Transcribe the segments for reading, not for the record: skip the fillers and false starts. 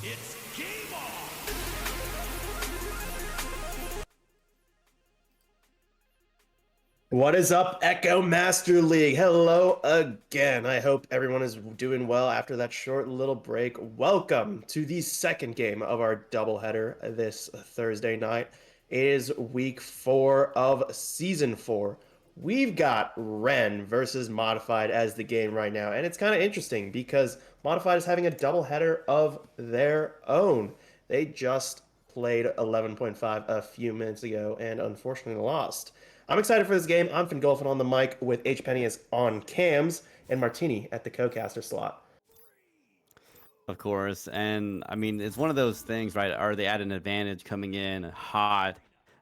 It's game on! What is up, Echo Master League? Hello again. I hope everyone is doing well after that short little break. Welcome to the second game of our doubleheader this Thursday night. It is week 4 of season 4. We've got Ren versus Modified as the game right now, and it's kind of interesting because Modified is having a doubleheader of their own. They just played 11.5 a few minutes ago and unfortunately lost. I'm excited for this game. I'm Fingolfin on the mic with H. Penny as on cams and Martini at the co-caster slot. Of course, and I mean it's one of those things, right? Are they at an advantage coming in hot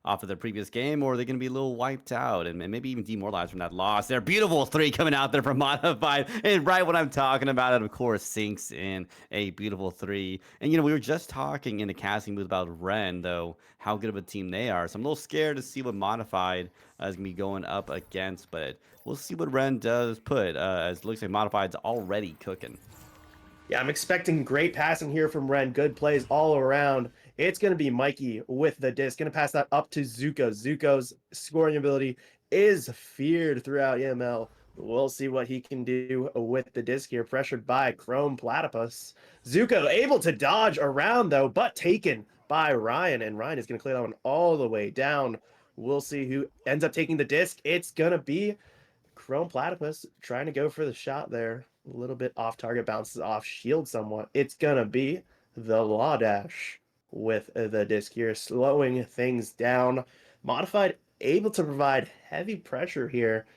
off of their previous game, or are they going to be a little wiped out and maybe even demoralized from that loss? They're beautiful three coming out there from Modified, and right when I'm talking about it, of course, sinks in a beautiful three. And we were just talking in the casting booth about Ren, though, how good of a team they are. So I'm a little scared to see what Modified is going to be going up against, but we'll see what Ren does put, as it looks like Modified's already cooking. Yeah, I'm expecting great passing here from Ren. Good plays all around. It's going to be Mikey with the disc. Going to pass that up to Zuko. Zuko's scoring ability is feared throughout EML. We'll see what he can do with the disc here. Pressured by Chrome Platypus. Zuko able to dodge around, though, but taken by Ryan. And Ryan is going to clear that one all the way down. We'll see who ends up taking the disc. It's going to be Chrome Platypus trying to go for the shot there. A little bit off target, bounces off shield somewhat. It's gonna be the Law Dash with the disc here, slowing things down. Modified able to provide heavy pressure here.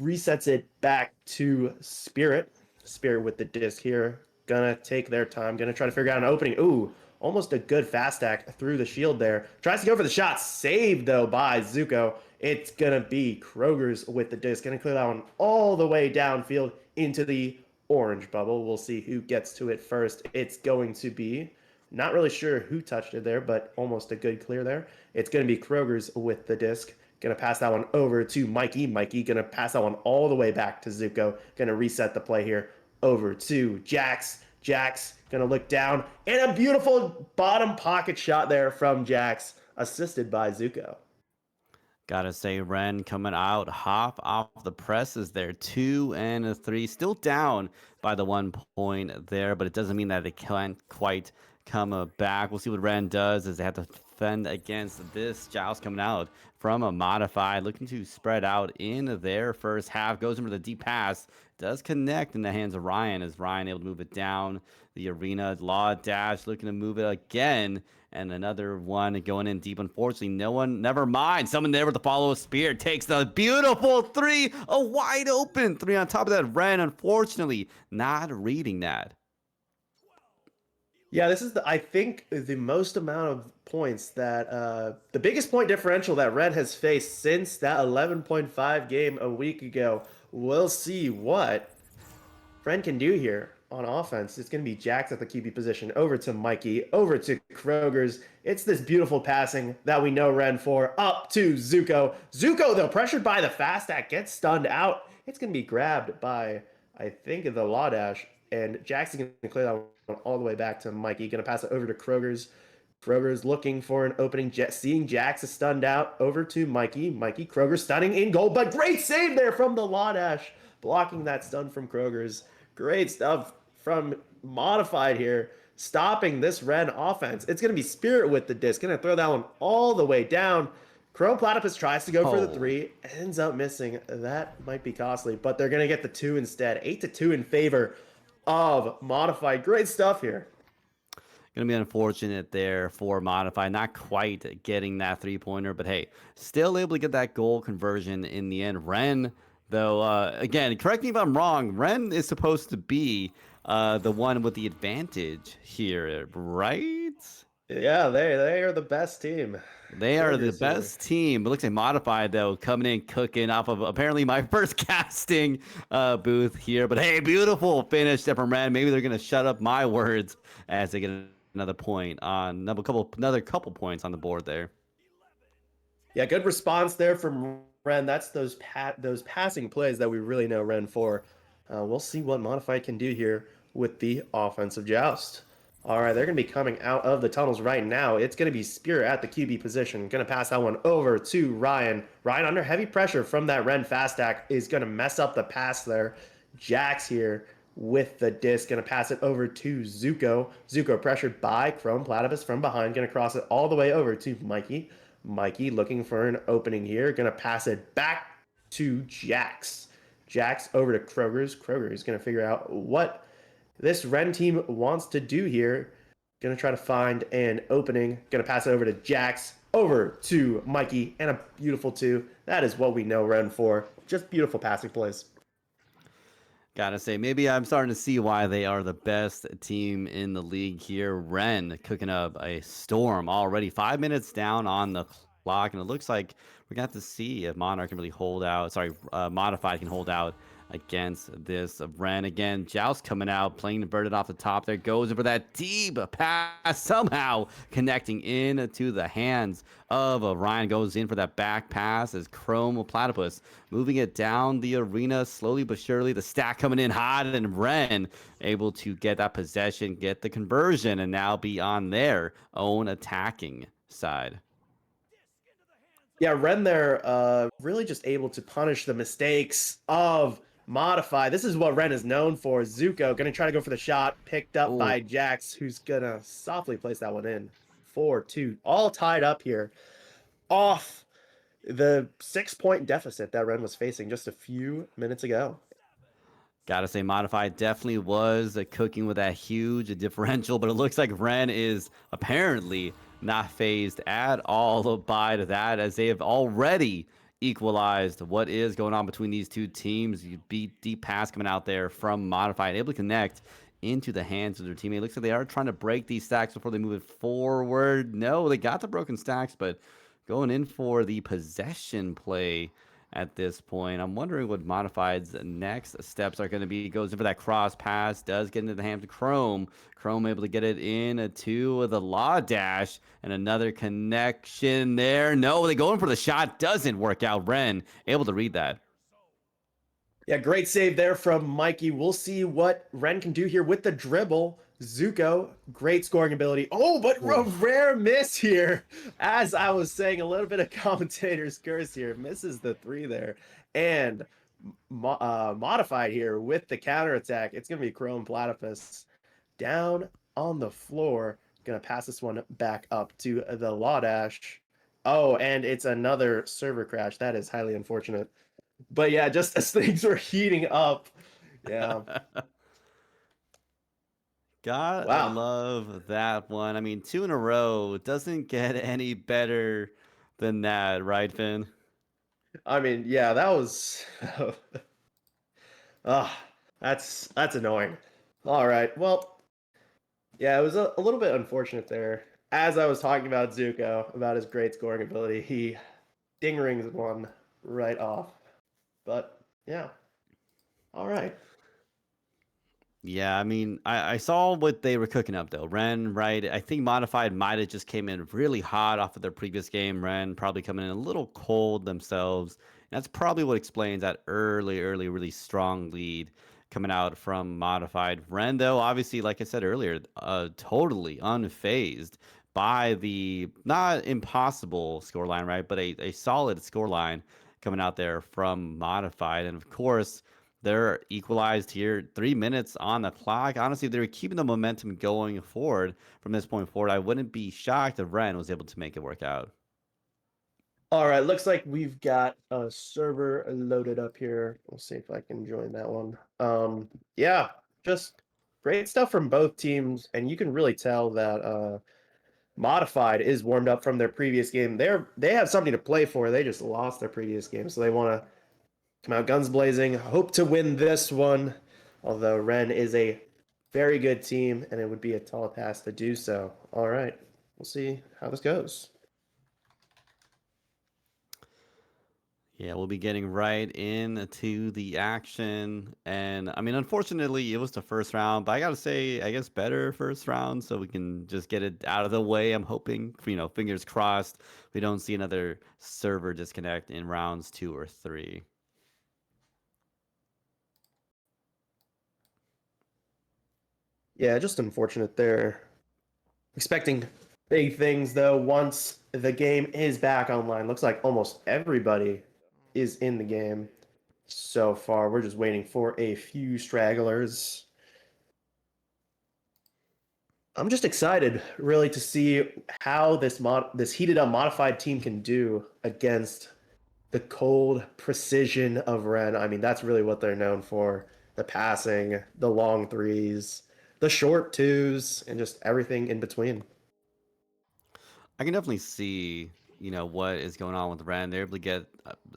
Resets it back to Spirit. Spirit with the disc here. Gonna take their time. Gonna try to figure out an opening. Ooh, almost a good fast stack through the shield there. Tries to go for the shot. Saved, though, by Zuko. It's gonna be Kroger's with the disc. Gonna clear that one all the way downfield into the orange bubble. We'll see who gets to it first. It's going to be, not really sure who touched it there, but almost a good clear there. It's gonna be Kroger's with the disc. Gonna pass that one over to Mikey. Mikey gonna pass that one all the way back to Zuko. Gonna reset the play here over to Jax. Jax gonna look down, and a beautiful bottom pocket shot there from Jax, assisted by Zuko. Gotta say, Ren coming out hop off the presses there. 2 and a 3. Still down by the 1 point there, but it doesn't mean that they can't quite come back. We'll see what Ren does as they have to defend against this. Joust coming out from a Modified, looking to spread out in their first half. Goes in for the deep pass. Does connect in the hands of Ryan, as Ryan able to move it down the arena. Law Dash looking to move it again. And another one going in deep. Unfortunately, no one, never mind. Someone there with the follow spear takes the beautiful 3. A wide open 3 on top of that. Ren, unfortunately, not reading that. Yeah, this is I think the most amount of points that the biggest point differential that Red has faced since that 11.5 game a week ago. We'll see what Ren can do here on offense. It's going to be Jax at the QB position, over to Mikey, over to Kroger's. It's this beautiful passing that we know Ren for, up to Zuko. Zuko, though, pressured by the fast act, gets stunned out. It's going to be grabbed by, I think, the Law Dash, and Jax is going to clear that one all the way back to Mikey. Going to pass it over to Kroger's. Kroger's looking for an opening. Seeing Jax is stunned out, over to Mikey. Mikey, Kroger stunning in goal, but great save there from the Law Dash, blocking that stun from Kroger's. Great stuff from Modified here, stopping this Ren offense. It's going to be Spirit with the disc. Going to throw that one all the way down. Chrome Platypus tries to go for the 3, ends up missing. That might be costly, but they're going to get the 2 instead. 8-2 in favor of Modified. Great stuff here. Going to be unfortunate there for Modified, not quite getting that 3-pointer, but hey, still able to get that goal conversion in the end. Ren, though, again, correct me if I'm wrong, Ren is supposed to be the one with the advantage here, right? Yeah, they are the best team. They are the best team. But looks like Modified, though, coming in cooking off of apparently my first casting booth here. But hey, beautiful finish there from Ren. Maybe they're going to shut up my words as they get another point on another couple points on the board there. Yeah, good response there from Ren. That's those passing plays that we really know Ren for. We'll see what Modified can do here with the offensive joust. All right, they're going to be coming out of the tunnels right now. It's going to be Spear at the QB position. Going to pass that one over to Ryan. Ryan under heavy pressure from that Ren fast stack is going to mess up the pass there. Jax here with the disc. Going to pass it over to Zuko. Zuko pressured by Chrome Platypus from behind. Going to cross it all the way over to Mikey. Mikey looking for an opening here. Going to pass it back to Jax. Jax over to Kroger's. Kroger's going to figure out what this Ren team wants to do here. Gonna try to find an opening. Gonna pass it over to Jax, over to Mikey, and a beautiful two. That is what we know Ren for. Just beautiful passing plays. Gotta say, maybe I'm starting to see why they are the best team in the league here. Ren cooking up a storm already. 5 minutes down on the clock, and it looks like we're going to have to see if Monarch can really hold out. Sorry, Modified can hold out against this Ren. Again, Joust coming out, playing inverted off the top there. Goes over that deep pass, somehow connecting into the hands of Ryan. Goes in for that back pass as Chrome Platypus moving it down the arena slowly but surely. The stack coming in hot, and Ren able to get that possession, get the conversion, and now be on their own attacking side. Yeah, Ren there, really just able to punish the mistakes of Modify. This is what Ren is known for. Zuko gonna try to go for the shot, picked up Oh, by Jax, who's gonna softly place that one in. 4-2, all tied up here. Off the 6 point deficit that Ren was facing just a few minutes ago. gotta say, Modified definitely was cooking with that huge differential, but it looks like Ren is apparently not phased at all by that, as they have already equalized what is going on between these two teams. You beat deep pass coming out there from Modified, able to connect into the hands of their teammate. Looks like they are trying to break these stacks before they move it forward. No, they got the broken stacks, but going in for the possession play at this point. I'm wondering what Modified's next steps are going to be. Goes in for that cross pass, does get into the hands of Chrome. Chrome able to get it in to the Law Dash, and another connection there. No, they go in for the shot, doesn't work out. Ren able to read that. Yeah, great save there from Mikey. We'll see what Ren can do here with the dribble. Zuko, great scoring ability. Oh, but a rare miss here. As I was saying, a little bit of commentator's curse here. Misses the three there. And Modified here with the counterattack. It's going to be Chrome Platypus down on the floor. Going to pass this one back up to the Lawdash. Oh, and it's another server crash. That is highly unfortunate. But yeah, just as things were heating up. Yeah. Gotta Wow. love that one. I mean, two in a row doesn't get any better than that, right, Finn? I mean, yeah, that was ah, that's annoying. All right. Well, yeah, it was a little bit unfortunate there. As I was talking about Zuko, about his great scoring ability, he ding rings one right off. But yeah. All right. Yeah, I mean, I saw what they were cooking up though. Ren, right? I think Modified might have just came in really hot off of their previous game. Ren probably coming in a little cold themselves. And that's probably what explains that early, really strong lead coming out from Modified. Ren, though, obviously, like I said earlier, totally unfazed by the not impossible scoreline, right? But a solid scoreline coming out there from Modified. And of course, they're equalized here. 3 minutes on the clock. Honestly, they're keeping the momentum going forward from this point forward. I wouldn't be shocked if Ren was able to make it work out. All right, looks like we've got a server loaded up here. We'll see if I can join that one. Yeah, just great stuff from both teams, and you can really tell that Modified is warmed up from their previous game. They have something to play for. They just lost their previous game, so they want to come out guns blazing. Hope to win this one, although Ren is a very good team, and it would be a tall task to do so. All right, we'll see how this goes. Yeah, we'll be getting right into the action. And I mean, unfortunately, it was the first round, but I gotta say, I guess better first round, so we can just get it out of the way. I'm hoping, fingers crossed, we don't see another server disconnect in rounds 2 or 3. Yeah, just unfortunate there. Expecting big things though once the game is back online. Looks like almost everybody is in the game so far. We're just waiting for a few stragglers. I'm just excited really to see how this heated up modified team can do against the cold precision of Ren. I mean, that's really what they're known for. The passing, the long threes, the short twos, and just everything in between. I can definitely see, what is going on with Ren. They're able to get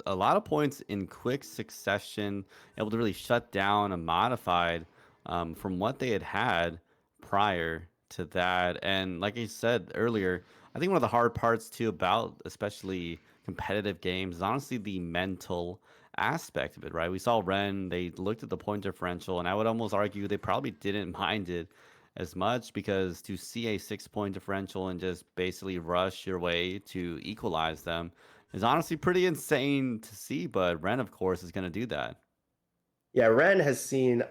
a lot of points in quick succession, able to really shut down a modified from what they had prior to that. And like I said earlier, I think one of the hard parts too about especially competitive games is honestly the mental aspect of it, right? We saw Ren, they looked at the point differential, and I would almost argue they probably didn't mind it as much because to see a 6 point differential and just basically rush your way to equalize them is honestly pretty insane to see. But Ren, of course, is going to do that. Yeah, Ren has seen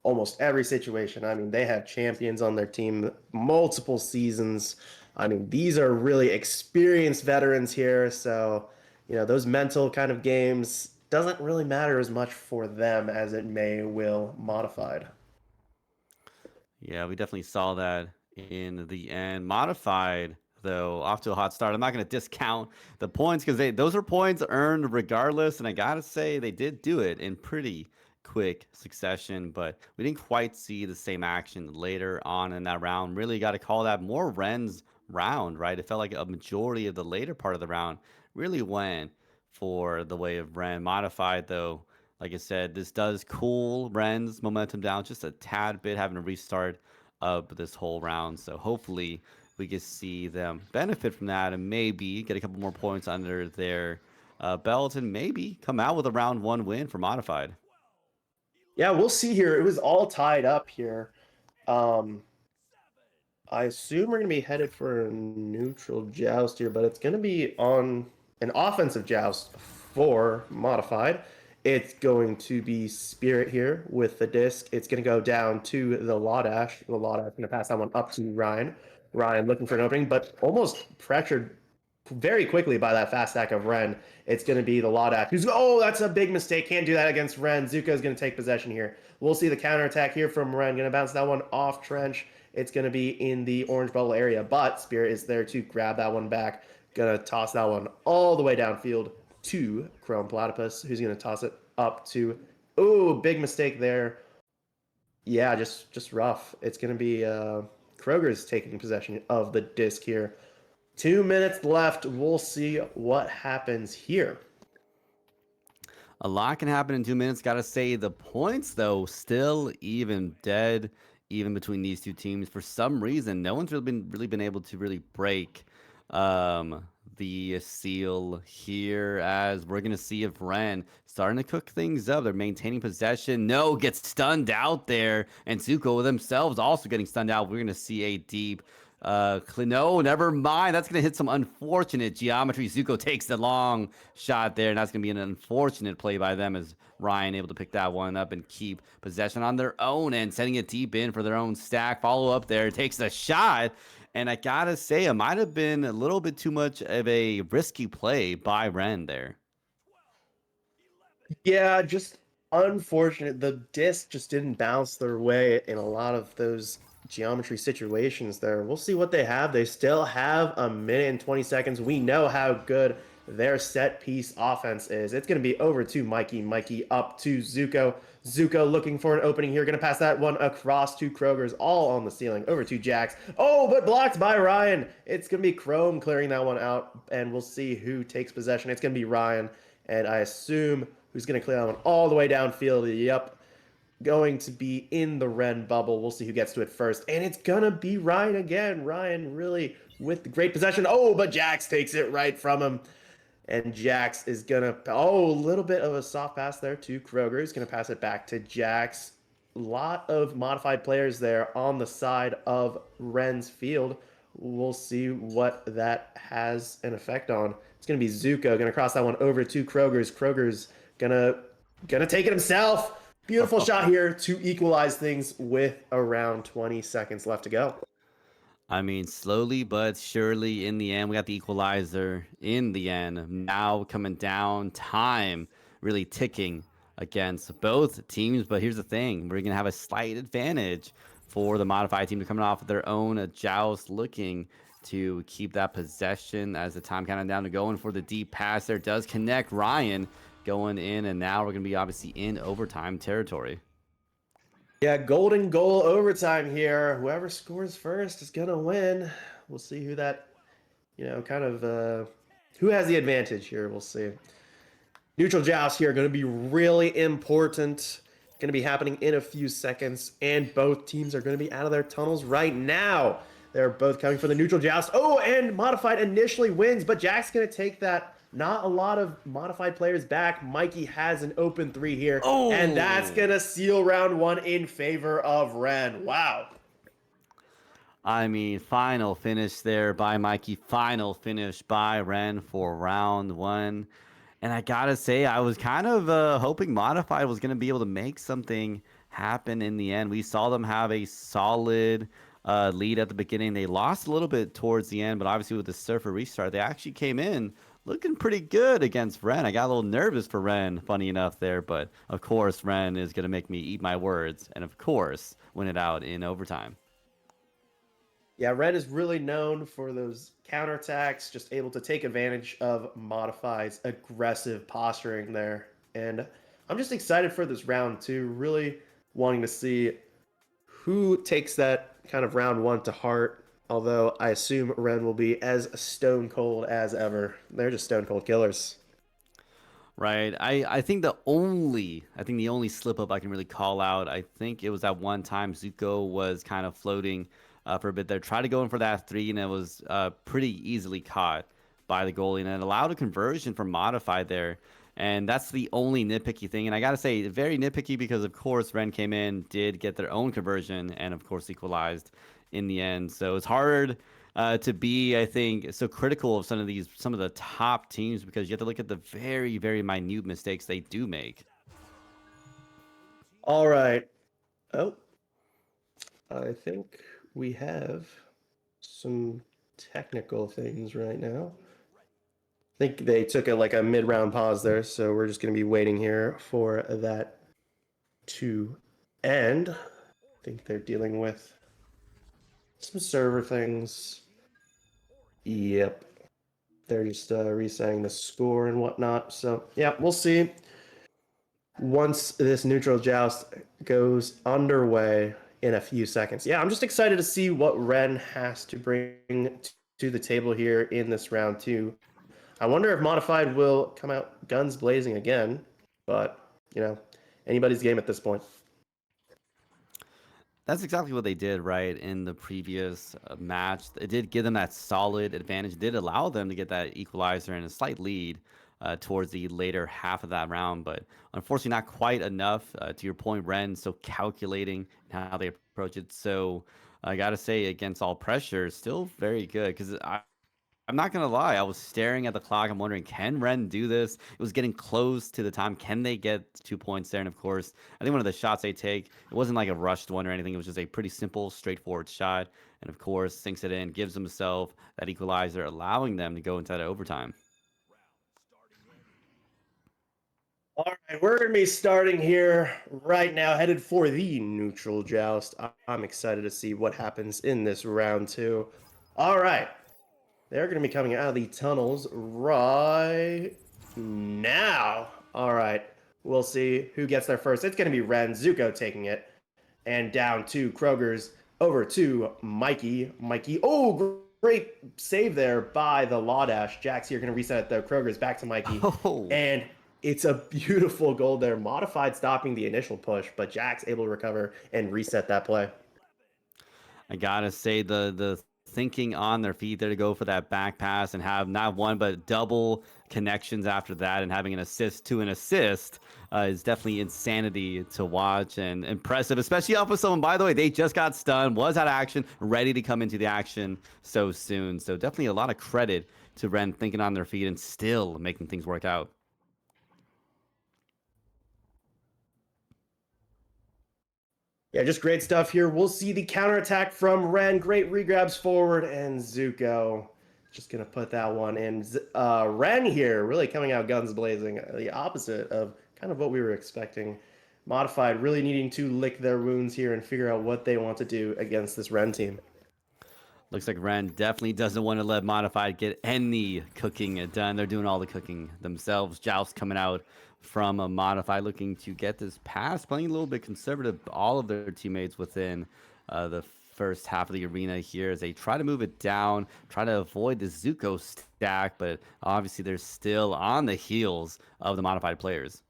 almost every situation. I mean, they have champions on their team multiple seasons. I mean, these are really experienced veterans here. So, those mental kind of games doesn't really matter as much for them as it may will modified. Yeah, we definitely saw that in the end. Modified, though, off to a hot start. I'm not going to discount the points because those are points earned regardless. And I got to say, they did do it in pretty quick succession, but we didn't quite see the same action later on in that round. Really got to call that more Ren's round, right? It felt like a majority of the later part of the round really went for the way of Ren. Modified, though, like I said, this does cool Ren's momentum down just a tad bit, having to restart of this whole round. So hopefully we can see them benefit from that and maybe get a couple more points under their belt and maybe come out with a round one win for Modified. Yeah, we'll see here. It was all tied up here. Um, I assume we're going to be headed for a neutral joust here, but it's going to be on an offensive joust for modified. It's going to be Spirit here with the disc. It's going to go down to the Lawdash. The Lawdash going to pass that one up to Ryan. Ryan looking for an opening, but almost pressured very quickly by that fast stack of Ren. It's going to be the Lawdash. Who's, oh, that's a big mistake. Can't do that against Ren. Zuko's going to take possession here. We'll see the counterattack here from Ren. Going to bounce that one off Trench. It's going to be in the orange bubble area, but Spirit is there to grab that one back. Going to toss that one all the way downfield to Chrome Platypus, who's going to toss it up to, oh, big mistake there. Yeah, just rough. It's going to be Kroger's taking possession of the disc here. 2 minutes left. We'll see what happens here. A lot can happen in 2 minutes. Got to say, the points, though, still even dead, even between these two teams. For some reason, no one's really been able to really break the seal here, as we're going to see if Ren starting to cook things up. They're maintaining possession. No, gets stunned out there. And Zuko themselves also getting stunned out. We're going to see a deep no, never mind. That's going to hit some unfortunate geometry. Zuko takes the long shot there, and that's going to be an unfortunate play by them as Ryan able to pick that one up and keep possession on their own and sending it deep in for their own stack. Follow up there, takes the shot. And I got to say, it might have been a little bit too much of a risky play by Ren there. Yeah, just unfortunate. The disc just didn't bounce their way in a lot of those geometry situations there. We'll see what they have. They still have a minute and 20 seconds. We know how good their set piece offense is. It's going to be over to Mikey. Mikey up to Zuko. Zuko looking for an opening here. Going to pass that one across to Kroger's, all on the ceiling. Over to Jax. Oh, but blocked by Ryan. It's going to be Chrome clearing that one out, and we'll see who takes possession. It's going to be Ryan, and I assume who's going to clear that one all the way downfield. Yep. Going to be in the Ren bubble. We'll see who gets to it first. And it's going to be Ryan again. Ryan really with the great possession. Oh, but Jax takes it right from him. And Jax is going to, oh, a little bit of a soft pass there to Kroger. He's going to pass it back to Jax. A lot of modified players there on the side of Ren's field. We'll see what that has an effect on. It's going to be Zuko. Going to cross that one over to Kroger's. Kroger's gonna take it himself. Beautiful shot here to equalize things with around 20 seconds left to go. I mean, slowly but surely, in the end, we got the equalizer in the end. Now coming down, time really ticking against both teams. But here's the thing, we're going to have a slight advantage for the modified team to coming off of their own joust, looking to keep that possession as the time counting down to going for the deep pass. There does connect Ryan going in, and now we're going to be obviously in overtime territory. Yeah, golden goal overtime here. Whoever scores first is gonna win. We'll see who that, kind of who has the advantage here. We'll see. Neutral joust here going to be really important. Going to be happening in a few seconds, and both teams are going to be out of their tunnels right now. They're both coming for the neutral joust. Oh, and modified initially wins, but Jack's going to take that. Not a lot of modified players back. Mikey has an open 3 here, and that's Oh! going to seal round 1 in favor of Ren. Wow. I mean, final finish there by Mikey. Final finish by Ren for round 1. And I gotta say, I was kind of hoping Modified was gonna be able to make something happen in the end. We saw them have a solid lead at the beginning. They lost a little bit towards the end, but obviously with the Surfer restart, they actually came in looking pretty good against Ren. I got a little nervous for Ren, funny enough there, but of course Ren is gonna make me eat my words, and of course win it out in overtime. Yeah, Red is really known for those counterattacks, just able to take advantage of Modify's aggressive posturing there. And I'm just excited for this round too, really wanting to see who takes that kind of round 1 to heart. Although I assume Ren will be as stone cold as ever. They're just stone cold killers. Right. I think the only slip up I can really call out, I think it was that one time Zuko was kind of floating for a bit there, tried to go in for that 3, and it was pretty easily caught by the goalie, and it allowed a conversion from modified there. And that's the only nitpicky thing. And I gotta say, very nitpicky because of course Ren came in, did get their own conversion, and of course equalized in the end. So it's hard to be, I think, so critical of some of the top teams because you have to look at the very, very minute mistakes they do make. All right. Oh, I think we have some technical things right now. I think they took a mid-round pause there, so we're just going to be waiting here for that to end. I think they're dealing with some server things. Yep. They're just resetting the score and whatnot. So, yeah, we'll see. Once this neutral joust goes underway in a few seconds. Yeah, I'm just excited to see what Ren has to bring to the table here in this round 2. I wonder if Modified will come out guns blazing again, but, anybody's game at this point. That's exactly what they did, right, in the previous match. It did give them that solid advantage. It did allow them to get that equalizer and a slight lead towards the later half of that round, but unfortunately not quite enough. To your point, Ren so calculating how they approach it. So I got to say, against all pressure, still very good because I'm not gonna lie. I was staring at the clock. I'm wondering, can Ren do this? It was getting close to the time. Can they get 2 points there? And of course, I think one of the shots they take, it wasn't like a rushed one or anything. It was just a pretty simple, straightforward shot. And of course, sinks it in, gives himself that equalizer, allowing them to go into that overtime. All right, we're going to be starting here right now, headed for the neutral joust. I'm excited to see what happens in this round 2. All right, they're going to be coming out of the tunnels right now. All right, we'll see who gets there first. It's going to be Ren, Zuko taking it, and down to Kroger's, over to Mikey. Mikey, oh, great save there by the Law Dash. Jack's here, going to reset it though. Kroger's back to Mikey, Oh, and it's a beautiful goal there. Modified stopping the initial push, but Jack's able to recover and reset that play. I gotta say the thinking on their feet there to go for that back pass and have not one but double connections after that and having an assist to an assist is definitely insanity to watch and impressive, especially off of someone. By the way, they just got stunned, was out of action, ready to come into the action so soon. So definitely a lot of credit to Ren thinking on their feet and still making things work out. Yeah, just great stuff here. We'll see the counterattack from Ren. Great regrabs forward, and Zuko just gonna put that one in. Ren here really coming out guns blazing, the opposite of kind of what we were expecting. Modified really needing to lick their wounds here and figure out what they want to do against this Ren team. Looks like Ren definitely doesn't want to let Modified get any cooking done. They're doing all the cooking themselves. Joust coming out from a Modified looking to get this pass, playing a little bit conservative. All of their teammates within the first half of the arena here as they try to move it down, try to avoid the Zuko stack, but obviously they're still on the heels of the Modified players.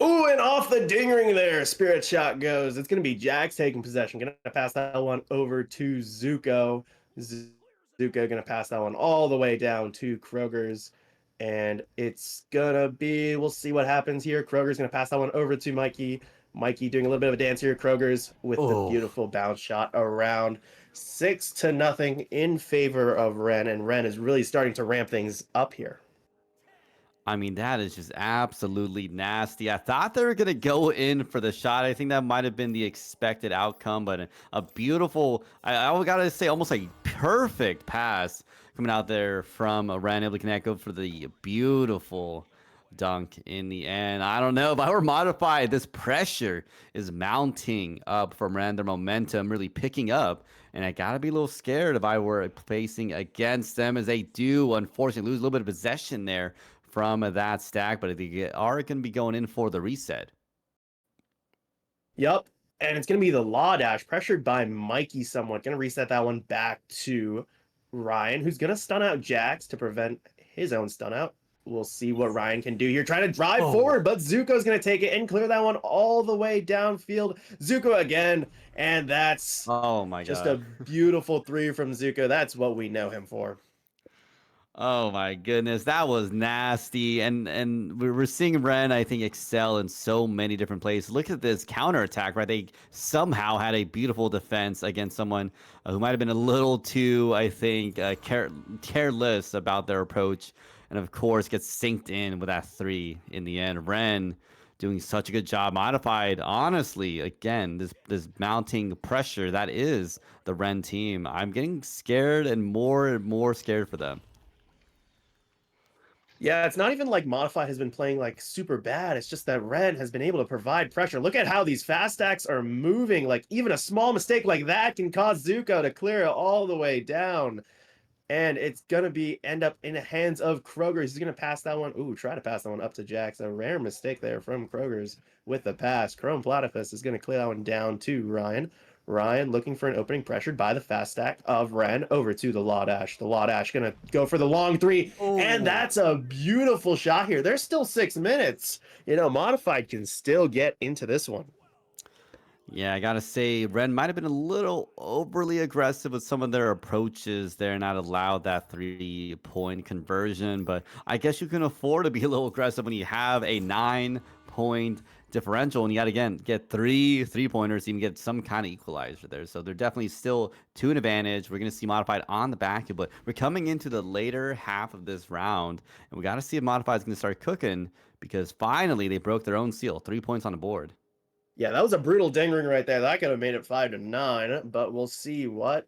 Ooh, and off the ding ring there, Spirit Shot goes. It's going to be Jax taking possession. Going to pass that one over to Zuko. Zuko going to pass that one all the way down to Kroger's. And it's going to be, we'll see what happens here. Kroger's going to pass that one over to Mikey. Mikey doing a little bit of a dance here. Kroger's with the Oh, beautiful bounce shot around. 6-0 in favor of Ren. And Ren is really starting to ramp things up here. I mean, that is just absolutely nasty. I thought they were going to go in for the shot. I think that might have been the expected outcome, but a beautiful, I got to say, almost a perfect pass coming out there from Ren, able to connect, go for the beautiful dunk in the end. I don't know. If I were Modified, this pressure is mounting up from Ren, their momentum really picking up. And I got to be a little scared if I were facing against them, as they do, unfortunately, lose a little bit of possession there from that stack, but they are going to be going in for the reset. Yep. And it's going to be the Law Dash, pressured by Mikey somewhat. Going to reset that one back to Ryan, who's going to stun out Jax to prevent his own stun out. We'll see what Ryan can do here. Trying to drive forward, but Zuko's going to take it and clear that one all the way downfield. Zuko again. And that's Oh my just a god. beautiful three from Zuko. That's what we know him for. Oh my goodness, that was nasty. And we're seeing Ren, I think, excel in so many different plays. Look at this counterattack, right? They somehow had a beautiful defense against someone who might have been a little too, I think, careless about their approach. And of course, gets synced in with that three in the end. Ren doing such a good job. Modified, honestly, again, this mounting pressure that is the Ren team. I'm getting scared and more scared for them. Yeah, it's not even like Modify has been playing like super bad. It's just that Ren has been able to provide pressure. Look at how these fast stacks are moving. Like even a small mistake like that can cause Zuko to clear it all the way down. And it's gonna be end up in the hands of Kroger. He's gonna pass that one. Ooh, try to pass that one up to Jax. A rare mistake there from Kroger's with the pass. Chrome Platypus is gonna clear that one down to Ryan. Ryan looking for an opening, pressured by the fast stack of Ren over to the Law Dash. The Law Dash gonna go for the long three, and Oh. that's a beautiful shot here. There's still 6 minutes. Modified can still get into this one. Yeah, I gotta say, Ren might have been a little overly aggressive with some of their approaches there, not allowed that 3-point conversion. But I guess you can afford to be a little aggressive when you have a 9-point differential, and you got to again get 3 3-pointers, even get some kind of equalizer there. So they're definitely still to an advantage. We're gonna see Modified on the back, but we're coming into the later half of this round, and we got to see if Modified is gonna start cooking because finally they broke their own seal, 3 points on the board. Yeah, that was a brutal ding ring right there. That could have made it 5-9, but we'll see what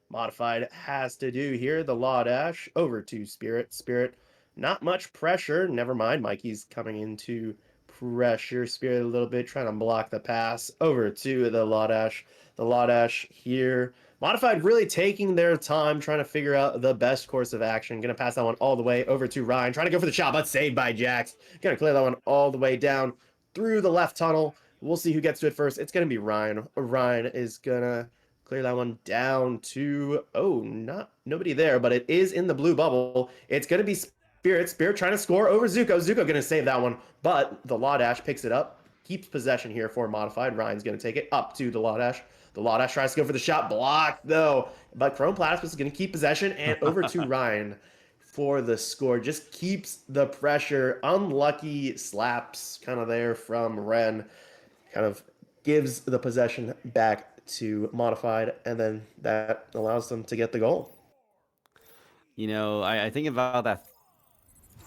Modified has to do here. The Law Dash over to Spirit. Spirit, not much pressure. Never mind. Mikey's coming into pressure. Spirit a little bit, trying to block the pass over to the Law Dash. The Law Dash here. Modified really taking their time, trying to figure out the best course of action. Gonna pass that one all the way over to Ryan. Trying to go for the shot, but saved by Jax. Gonna clear that one all the way down through the left tunnel. We'll see who gets to it first. It's going to be Ryan. Ryan is going to clear that one down to, not nobody there, but it is in the blue bubble. It's going to be Spirit. Spirit trying to score over Zuko. Zuko going to save that one, but the Law Dash picks it up, keeps possession here for Modified. Ryan's going to take it up to the Law Dash. The Law Dash tries to go for the shot, blocked though, but Chrome Platypus is going to keep possession and over to Ryan for the score. Just keeps the pressure. Unlucky slaps kind of there from Ren, kind of gives the possession back to Modified, and then that allows them to get the goal. I think about that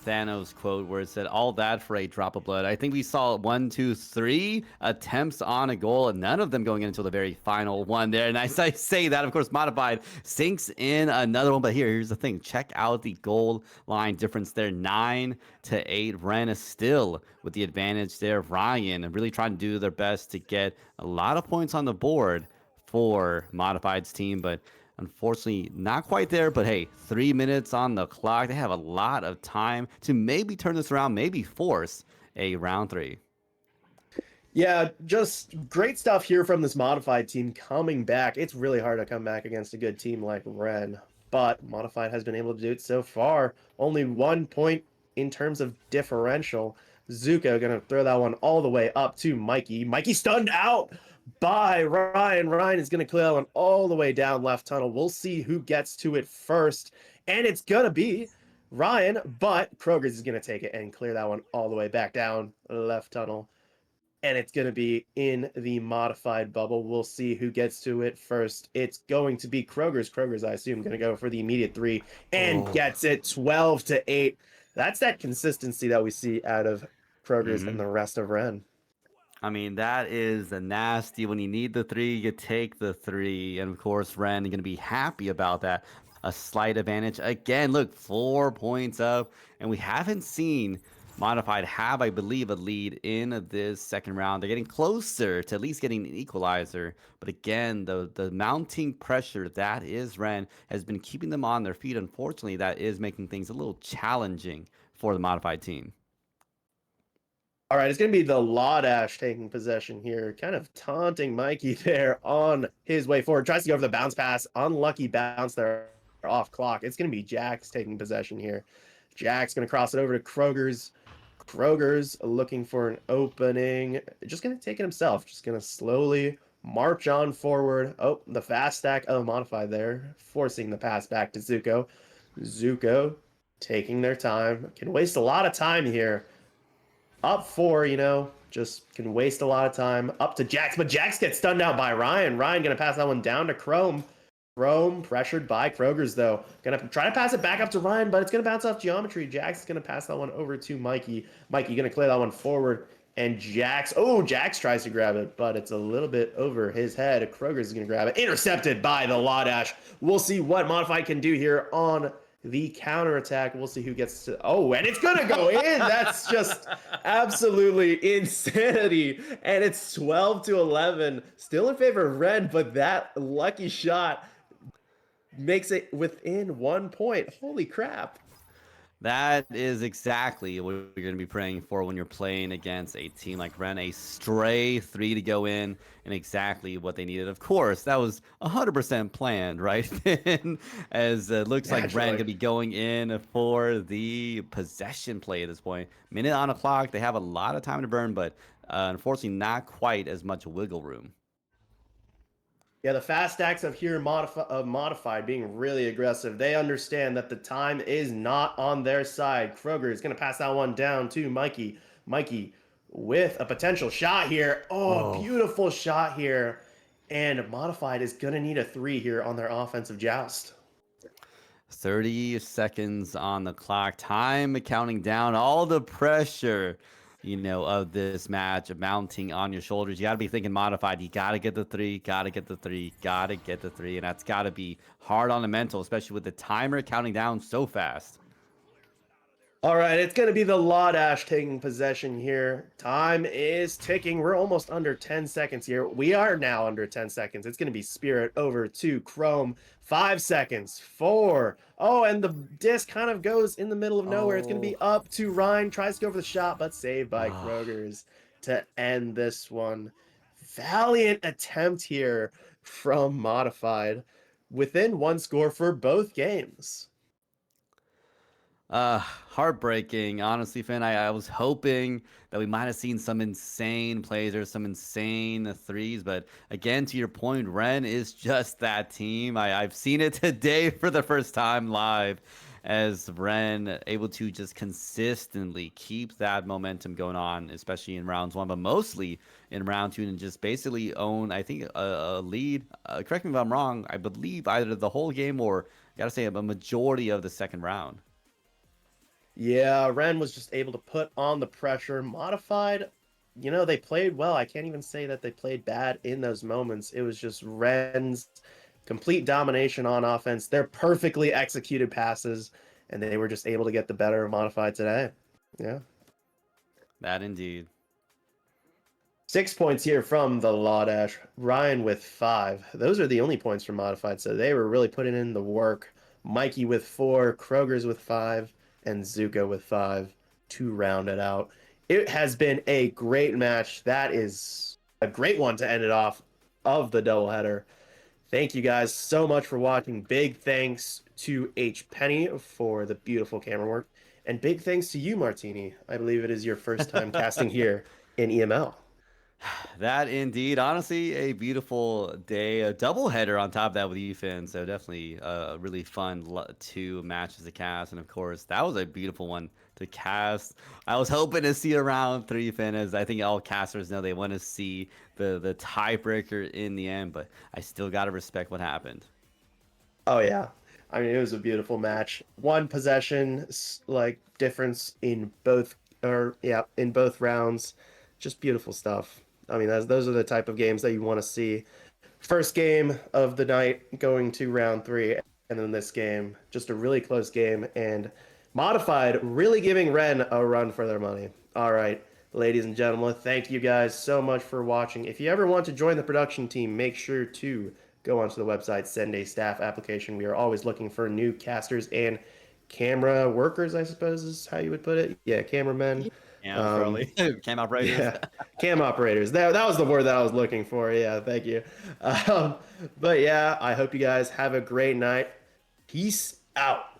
Thanos quote where it said, "All that for a drop of blood." I think we saw 1, 2, 3 attempts on a goal, and none of them going in until the very final one there. And as I say that, of course, Modified sinks in another one. But here's the thing: check out the goal line difference there, 9-8. Ren is still with the advantage there. Ryan really trying to do their best to get a lot of points on the board for Modified's team, but unfortunately not quite there. But hey, 3 minutes on the clock. They have a lot of time to maybe turn this around, maybe force a round 3. Yeah, just great stuff here from this Modified team coming back. It's really hard to come back against a good team like Ren, but Modified has been able to do it so far. Only 1 point in terms of differential. Zuko gonna throw that one all the way up to Mikey. Mikey stunned out by Ryan. Ryan is gonna clear that one all the way down left tunnel. We'll see who gets to it first, and it's gonna be Ryan, but Kroger's is gonna take it and clear that one all the way back down left tunnel, and it's going to be in the modified bubble. We'll see who gets to it first. It's going to be Kroger's. Kroger's, I assume, going to go for the immediate 3 and gets it 12-8. That's that consistency that we see out of Kroger's and the rest of Ren. I mean, that is a nasty. When you need the 3, you take the 3. And of course, Ren going to be happy about that. A slight advantage. Again, look, 4 points up. And we haven't seen Modified have, I believe, a lead in this second round. They're getting closer to at least getting an equalizer. But again, the mounting pressure that is Ren has been keeping them on their feet. Unfortunately, that is making things a little challenging for the Modified team. All right, it's going to be the Lawdash taking possession here, kind of taunting Mikey there on his way forward. Tries to go for the bounce pass. Unlucky bounce there off clock. It's going to be Jax taking possession here. Jack's going to cross it over to Kroger's. Kroger's looking for an opening. Just going to take it himself. Just going to slowly march on forward. Oh, the fast stack of Modified there, forcing the pass back to Zuko. Zuko taking their time. Can waste a lot of time here. Up 4, just can waste a lot of time. Up to Jax, but Jax gets stunned out by Ryan. Ryan going to pass that one down to Chrome. Chrome pressured by Kroger's, though. Gonna try to pass it back up to Ryan, but it's gonna bounce off geometry. Jax is gonna pass that one over to Mikey. Mikey gonna clear that one forward, and Jax tries to grab it, but it's a little bit over his head. Kroger's is gonna grab it. Intercepted by the Lawdash. We'll see what Modified can do here on the counterattack. We'll see who gets to... Oh, and it's gonna go in! That's just absolutely insanity. And it's 12-11. Still in favor of Red, but that lucky shot makes it within 1 point. Holy crap. That is exactly what you're going to be praying for when you're playing against a team like Ren. A stray 3 to go in, and exactly what they needed. Of course, that was 100% planned, right? As it looks like Ren going to be going in for the possession play at this point. Minute on the clock. They have a lot of time to burn, but unfortunately not quite as much wiggle room. Yeah, the fast stacks of here Modified being really aggressive. They understand that the time is not on their side. Kroger is going to pass that one down to Mikey. Mikey with a potential shot here. Oh, beautiful shot here. And Modified is going to need a 3 here on their offensive joust. 30 seconds on the clock. Time counting down. All the pressure of this match mounting on your shoulders. You got to be thinking Modified. You got to get the 3, got to get the 3, got to get the 3. And that's got to be hard on the mental, especially with the timer counting down so fast. All right, it's going to be the Lawdash taking possession here. Time is ticking. We're almost under 10 seconds here. We are now under 10 seconds. It's going to be Spirit over to Chrome. 5 seconds. 4. Oh, and the disc kind of goes in the middle of nowhere. It's going to be up to Ryan. Tries to go for the shot, but saved by Kroger's to end this one. Valiant attempt here from Modified. Within 1 score for both games. Heartbreaking, honestly, Finn. I was hoping that we might have seen some insane plays or some insane 3s, but again, to your point, Ren is just that team. I've seen it today for the first time live, as Ren able to just consistently keep that momentum going on, especially in rounds 1, but mostly in round 2, and just basically own, I think, a lead. Correct me if I'm wrong. I believe either the whole game or, gotta say, a majority of the second round. Yeah, Ren was just able to put on the pressure. Modified, they played well. I can't even say that they played bad in those moments. It was just Ren's complete domination on offense. Their perfectly executed passes, and they were just able to get the better of Modified today. Yeah. That indeed. 6 points here from the Lawdash. Ryan with 5. Those are the only points from Modified, so they were really putting in the work. Mikey with 4, Kroger's with 5, and Zuko with 5 to round it out. It has been a great match. That is a great one to end it off of the doubleheader. Thank you guys so much for watching. Big thanks to H. Penny for the beautiful camera work. And big thanks to you, Martini. I believe it is your first time casting here in EML. That indeed, honestly, a beautiful day, a double header on top of that with Ethan. So definitely a really fun two matches to cast, and of course that was a beautiful one to cast. I was hoping to see a round three finish. I think all casters know they want to see the tiebreaker in the end, but I still gotta respect what happened. Oh yeah. I mean, it was a beautiful match. One possession like difference in both or yeah, in both rounds. Just beautiful stuff. I mean, those are the type of games that you want to see. First game of the night going to round 3 and then this game, just a really close game and Modified really giving Ren a run for their money. All right, ladies and gentlemen, thank you guys so much for watching. If you ever want to join the production team, make sure to go onto the website, send a staff application. We are always looking for new casters and camera workers, I suppose is how you would put it. Yeah, cameramen. Yeah, Um, probably cam operators. yeah, cam operators. That was the word that I was looking for. Yeah, thank you. But yeah, I hope you guys have a great night. Peace out.